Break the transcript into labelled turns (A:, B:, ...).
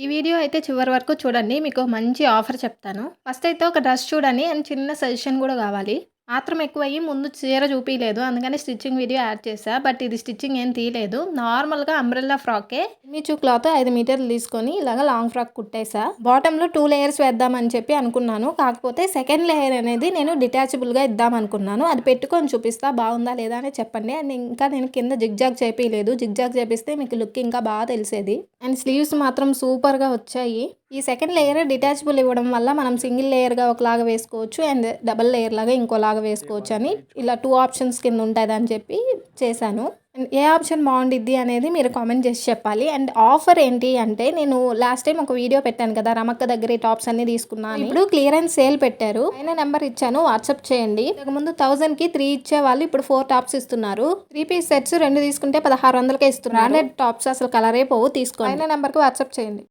A: ఈ వీడియో అయితే చివరి వరకు చూడండి. మీకు మంచి ఆఫర్ చెప్తాను. ఫస్ట్ అయితే ఒక డ్రెస్ చూడండి అండ్ చిన్న సజెషన్ కూడా కావాలి. ఆత్రం ఎక్కువయ్యి ముందు చీర చూపియలేదు. అందుకని స్టిచ్చింగ్ వీడియో యాడ్ చేశా. బట్ ఇది స్టిచ్చింగ్ ఏం తీయలేదు. నార్మల్‌గా అంబ్రెల్లా ఫ్రాకే మిచు క్లాత్ 5 మీటర్లు తీసుకొని ఇలాగ లాంగ్ ఫ్రాక్ కుట్టేసా. బాటమ్‌లో 2 లేయర్స్ వేద్దామని చెప్పి అనుకున్నాను. కాకపోతే సెకండ్ లేయర్ అనేది నేను డిటాచబుల్‌గా ఇద్దాం అనుకున్నాను. అది పెట్టుకొని చూపిస్తా బాగుందా లేదా అని చెప్పండి. అండ్ ఇంకా నేను కింద జిగ్‌జాగ్ చేపియలేదు. జిగ్‌జాగ్ చేపిస్తే మీకు లుక్ ఇంకా బాగా తెలిసేది. అండ్ స్లీవ్స్ మాత్రం సూపర్‌గా వచ్చాయి. ఈ సెకండ్ లేయర్ డిటాచబుల్ ఇవ్వడం వల్ల మనం సింగిల్ లేయర్‌గా ఒకలాగా వేసుకోవచ్చు. అండ్ డబుల్ లేయర్ లాగా ఇంకోలాగా వేసుకోవచ్చు అని ఇలా 2 ఆప్షన్స్ కింద ఉంటదని చెప్పి చేశాను. అండ్ ఏ ఆప్షన్ బాగుండిద్ది అనేది మీరు కామెంట్ చేసి చెప్పాలి. అండ్ ఆఫర్ ఏంటి అంటే నేను లాస్ట్ టైం ఒక వీడియో పెట్టాను కదా, రమక్క దగ్గర ఈ టాప్స్ అన్ని తీసుకున్నాను. ఇప్పుడు క్లియరెన్స్ సేల్ పెట్టారు. పైన నెంబర్ ఇచ్చాను, వాట్సాప్ చేయండి. ఇంతకుముందు 1000కి 3 ఇచ్చేవాళ్ళు ఇప్పుడు 4 టాప్స్ ఇస్తున్నారు. 3 పీస్ సెట్స్ 2 తీసుకుంటే 1600కే ఇస్తున్నారు. బ్రాండెడ్ టాప్స్ అసలు కలరే పోవు, తీసుకోండి. పైన నెంబర్కి వాట్సాప్ చేయండి.